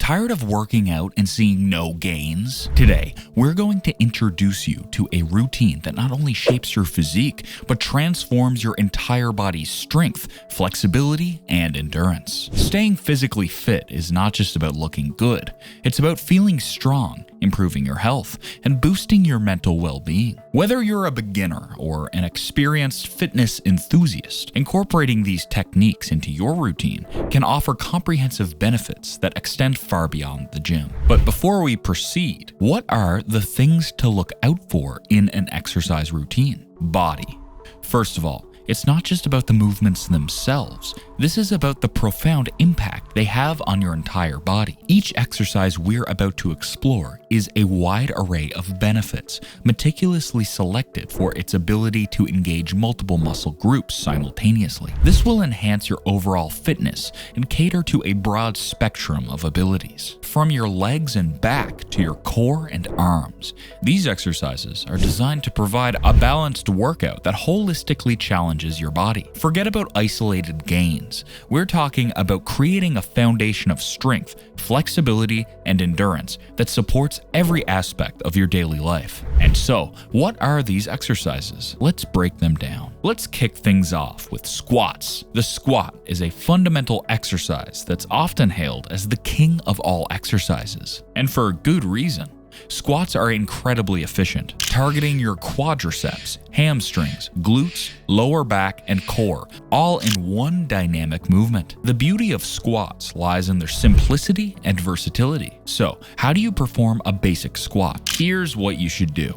Tired of working out and seeing no gains? Today, we're going to introduce you to a routine that not only shapes your physique, but transforms your entire body's strength, flexibility, and endurance. Staying physically fit is not just about looking good, it's about feeling strong, improving your health, and boosting your mental well-being. Whether you're a beginner or an experienced fitness enthusiast, incorporating these techniques into your routine can offer comprehensive benefits that extend far beyond the gym. But before we proceed, what are the things to look out for in an exercise routine? Body. First of all, it's not just about the movements themselves. This is about the profound impact they have on your entire body. Each exercise we're about to explore is a wide array of benefits, meticulously selected for its ability to engage multiple muscle groups simultaneously. This will enhance your overall fitness and cater to a broad spectrum of abilities. From your legs and back to your core and arms, these exercises are designed to provide a balanced workout that holistically challenges your body. Forget about isolated gains. We're talking about creating a foundation of strength, flexibility, and endurance that supports every aspect of your daily life. And so, what are these exercises? Let's break them down. Let's kick things off with squats. The squat is a fundamental exercise that's often hailed as the king of all exercises, and for good reason. Squats are incredibly efficient, targeting your quadriceps, hamstrings, glutes, lower back, and core, all in one dynamic movement. The beauty of squats lies in their simplicity and versatility. So, how do you perform a basic squat? Here's what you should do.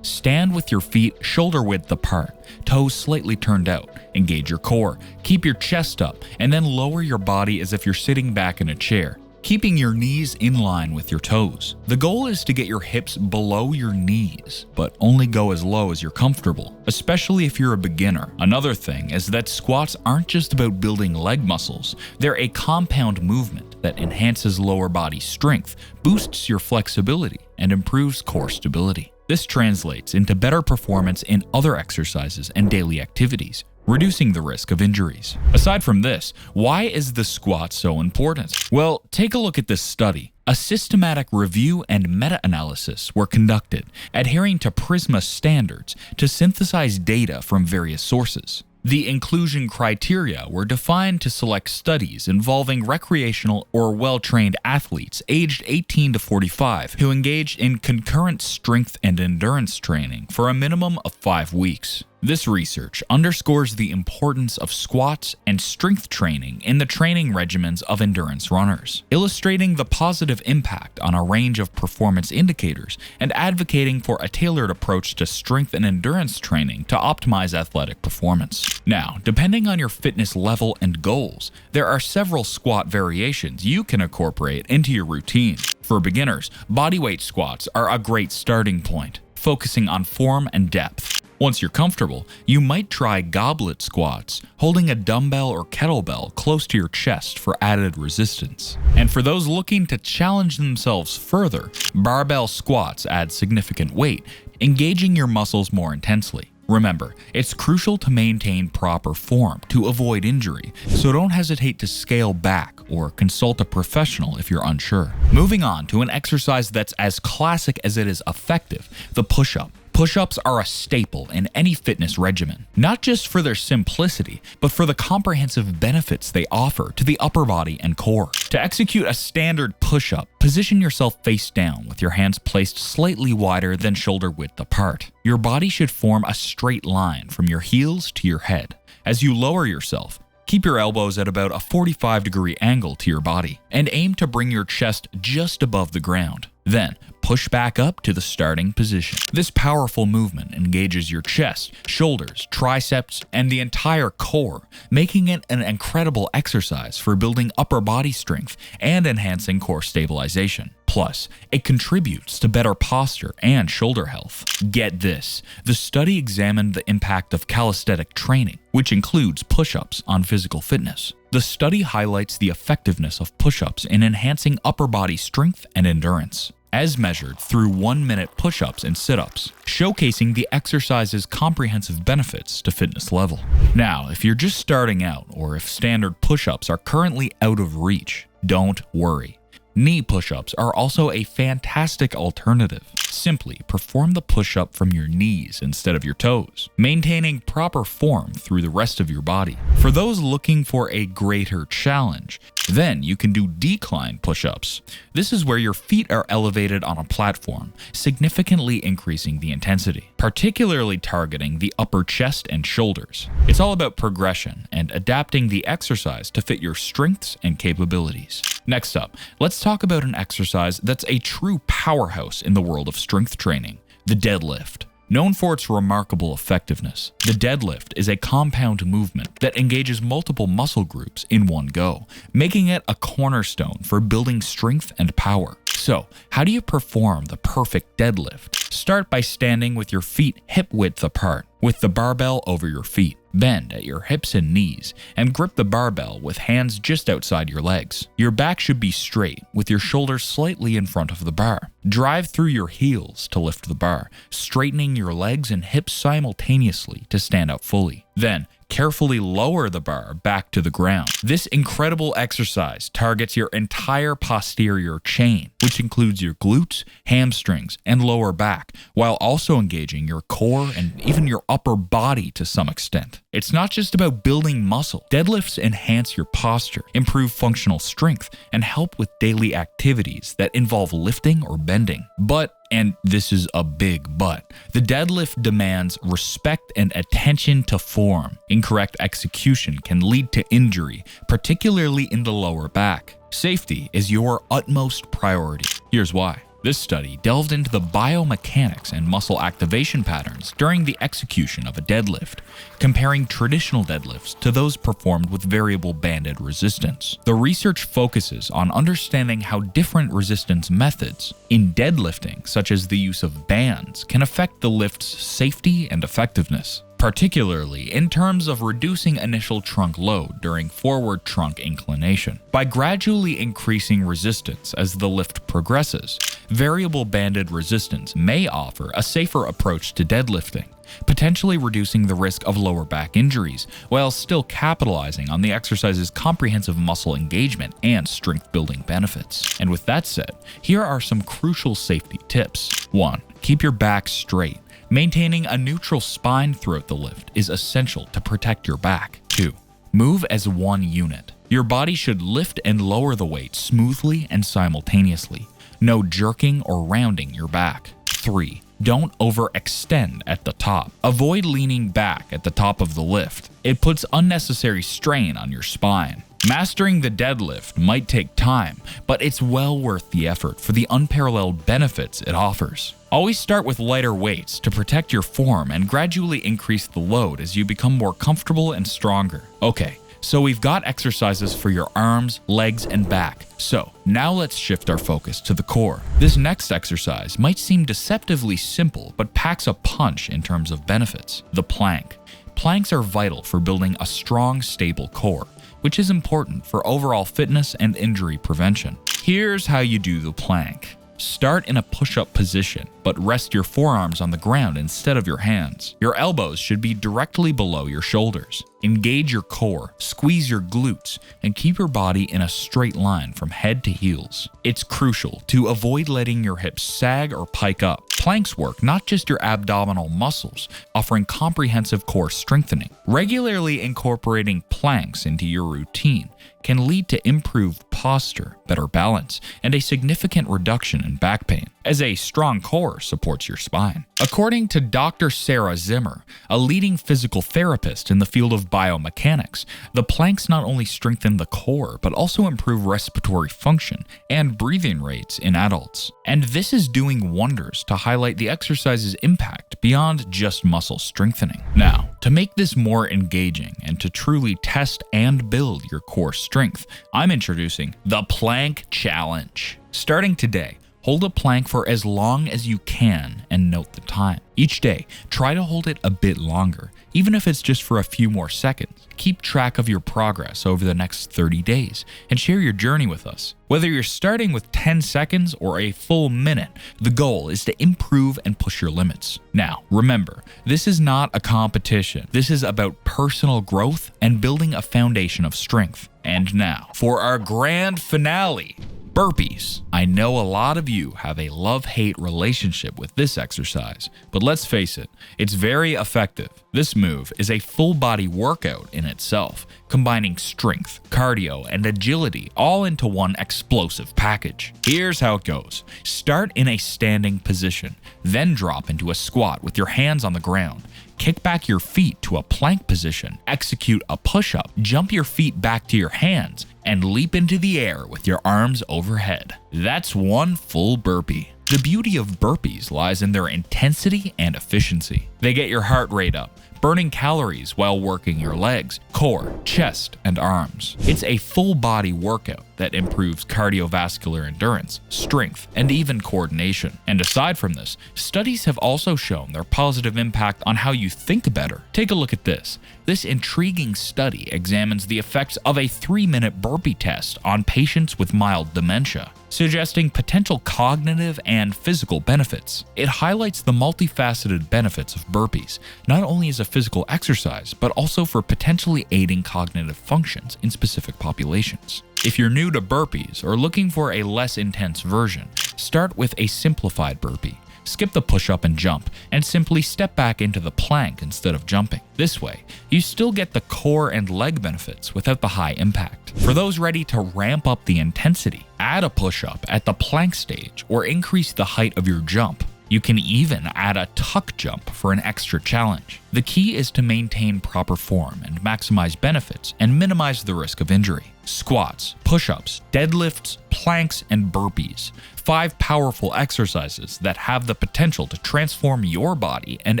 Stand with your feet shoulder width apart, toes slightly turned out. Engage your core, keep your chest up, and then lower your body as if you're sitting back in a chair, keeping your knees in line with your toes. The goal is to get your hips below your knees, but only go as low as you're comfortable, especially if you're a beginner. Another thing is that squats aren't just about building leg muscles. They're a compound movement that enhances lower body strength, boosts your flexibility, and improves core stability. This translates into better performance in other exercises and daily activities, reducing the risk of injuries. Aside from this, why is the squat so important? Well, take a look at this study. A systematic review and meta-analysis were conducted, adhering to Prisma standards to synthesize data from various sources. The inclusion criteria were defined to select studies involving recreational or well-trained athletes aged 18 to 45 who engaged in concurrent strength and endurance training for a minimum of 5 weeks. This research underscores the importance of squats and strength training in the training regimens of endurance runners, illustrating the positive impact on a range of performance indicators and advocating for a tailored approach to strength and endurance training to optimize athletic performance. Now, depending on your fitness level and goals, there are several squat variations you can incorporate into your routine. For beginners, bodyweight squats are a great starting point, focusing on form and depth. Once you're comfortable, you might try goblet squats, holding a dumbbell or kettlebell close to your chest for added resistance. And for those looking to challenge themselves further, barbell squats add significant weight, engaging your muscles more intensely. Remember, it's crucial to maintain proper form to avoid injury, so don't hesitate to scale back or consult a professional if you're unsure. Moving on to an exercise that's as classic as it is effective, the push-up. Push-ups are a staple in any fitness regimen, not just for their simplicity, but for the comprehensive benefits they offer to the upper body and core. To execute a standard push-up, position yourself face down with your hands placed slightly wider than shoulder width apart. Your body should form a straight line from your heels to your head. As you lower yourself, keep your elbows at about a 45-degree angle to your body and aim to bring your chest just above the ground. Then, push back up to the starting position. This powerful movement engages your chest, shoulders, triceps, and the entire core, making it an incredible exercise for building upper body strength and enhancing core stabilization. Plus, it contributes to better posture and shoulder health. Get this, the study examined the impact of calisthenic training, which includes push-ups, on physical fitness. The study highlights the effectiveness of push-ups in enhancing upper body strength and endurance, as measured through 1-minute push-ups and sit-ups, showcasing the exercise's comprehensive benefits to fitness level. Now, if you're just starting out or if standard push-ups are currently out of reach, don't worry. Knee push-ups are also a fantastic alternative. Simply perform the push-up from your knees instead of your toes, maintaining proper form through the rest of your body. For those looking for a greater challenge, then you can do decline push-ups. This is where your feet are elevated on a platform, significantly increasing the intensity, particularly targeting the upper chest and shoulders. It's all about progression and adapting the exercise to fit your strengths and capabilities. Next up, let's talk about an exercise that's a true powerhouse in the world of strength training, the deadlift. Known for its remarkable effectiveness, the deadlift is a compound movement that engages multiple muscle groups in one go, making it a cornerstone for building strength and power. So, how do you perform the perfect deadlift? Start by standing with your feet hip-width apart, with the barbell over your feet. Bend at your hips and knees, and grip the barbell with hands just outside your legs. Your back should be straight, with your shoulders slightly in front of the bar. Drive through your heels to lift the bar, straightening your legs and hips simultaneously to stand up fully. Then, carefully lower the bar back to the ground. This incredible exercise targets your entire posterior chain, which includes your glutes, hamstrings, and lower back, while also engaging your core and even your upper body to some extent. It's not just about building muscle. Deadlifts enhance your posture, improve functional strength, and help with daily activities that involve lifting or bending. But, and this is a big but, the deadlift demands respect and attention to form. Incorrect execution can lead to injury, particularly in the lower back. Safety is your utmost priority. Here's why. This study delved into the biomechanics and muscle activation patterns during the execution of a deadlift, comparing traditional deadlifts to those performed with variable banded resistance. The research focuses on understanding how different resistance methods in deadlifting, such as the use of bands, can affect the lift's safety and effectiveness, particularly in terms of reducing initial trunk load during forward trunk inclination. By gradually increasing resistance as the lift progresses, variable banded resistance may offer a safer approach to deadlifting, potentially reducing the risk of lower back injuries while still capitalizing on the exercise's comprehensive muscle engagement and strength building benefits. And with that said, here are some crucial safety tips. 1. Keep your back straight. Maintaining a neutral spine throughout the lift is essential to protect your back. 2. Move as one unit. Your body should lift and lower the weight smoothly and simultaneously. No jerking or rounding your back. 3. Don't overextend at the top. Avoid leaning back at the top of the lift. It puts unnecessary strain on your spine. Mastering the deadlift might take time, but it's well worth the effort for the unparalleled benefits it offers. Always start with lighter weights to protect your form and gradually increase the load as you become more comfortable and stronger. Okay, so we've got exercises for your arms, legs, and back. So now let's shift our focus to the core. This next exercise might seem deceptively simple, but packs a punch in terms of benefits. The plank. Planks are vital for building a strong, stable core, which is important for overall fitness and injury prevention. Here's how you do the plank. Start in a push-up position, but rest your forearms on the ground instead of your hands. Your elbows should be directly below your shoulders. Engage your core, squeeze your glutes, and keep your body in a straight line from head to heels. It's crucial to avoid letting your hips sag or pike up. Planks work not just your abdominal muscles, offering comprehensive core strengthening. Regularly incorporating planks into your routine can lead to improved posture, better balance, and a significant reduction in back pain, as a strong core supports your spine. According to Dr. Sarah Zimmer, a leading physical therapist in the field of biomechanics, the planks not only strengthen the core, but also improve respiratory function and breathing rates in adults. And this is doing wonders to highlight the exercise's impact beyond just muscle strengthening. Now, to make this more engaging and to truly test and build your core strength, I'm introducing the Plank Challenge. Starting today, hold a plank for as long as you can and note the time. Each day, try to hold it a bit longer, even if it's just for a few more seconds. Keep track of your progress over the next 30 days and share your journey with us. Whether you're starting with 10 seconds or a full minute, the goal is to improve and push your limits. Now, remember, this is not a competition. This is about personal growth and building a foundation of strength. And now, for our grand finale, Burpees. I know a lot of you have a love-hate relationship with this exercise, but let's face it, it's very effective. This move is a full-body workout in itself, combining strength, cardio, and agility all into one explosive package. Here's how it goes. Start in a standing position, then drop into a squat with your hands on the ground. Kick back your feet to a plank position, execute a push-up, jump your feet back to your hands, and leap into the air with your arms overhead. That's one full burpee. The beauty of burpees lies in their intensity and efficiency. They get your heart rate up, burning calories while working your legs, core, chest, and arms. It's a full-body workout that improves cardiovascular endurance, strength, and even coordination. And aside from this, studies have also shown their positive impact on how you think better. Take a look at this. This intriguing study examines the effects of a 3-minute burpee test on patients with mild dementia, suggesting potential cognitive and physical benefits. It highlights the multifaceted benefits of burpees, not only as a physical exercise, but also for potentially aiding cognitive functions in specific populations. If you're new to burpees or looking for a less intense version, start with a simplified burpee. Skip the push-up and jump, and simply step back into the plank instead of jumping. This way, you still get the core and leg benefits without the high impact. For those ready to ramp up the intensity, add a push-up at the plank stage or increase the height of your jump. You can even add a tuck jump for an extra challenge. The key is to maintain proper form and maximize benefits and minimize the risk of injury. Squats, push-ups, deadlifts, planks, and burpees. 5 powerful exercises that have the potential to transform your body and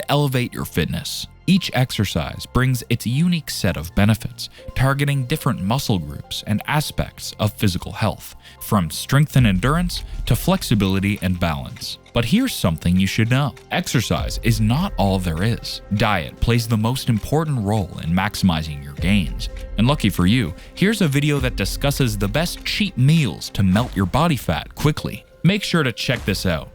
elevate your fitness. Each exercise brings its unique set of benefits, targeting different muscle groups and aspects of physical health, from strength and endurance to flexibility and balance. But here's something you should know. Exercise is not all there is. Diet plays the most important role in maximizing your gains. And lucky for you, here's a video that discusses the best cheat meals to melt your body fat quickly. Make sure to check this out.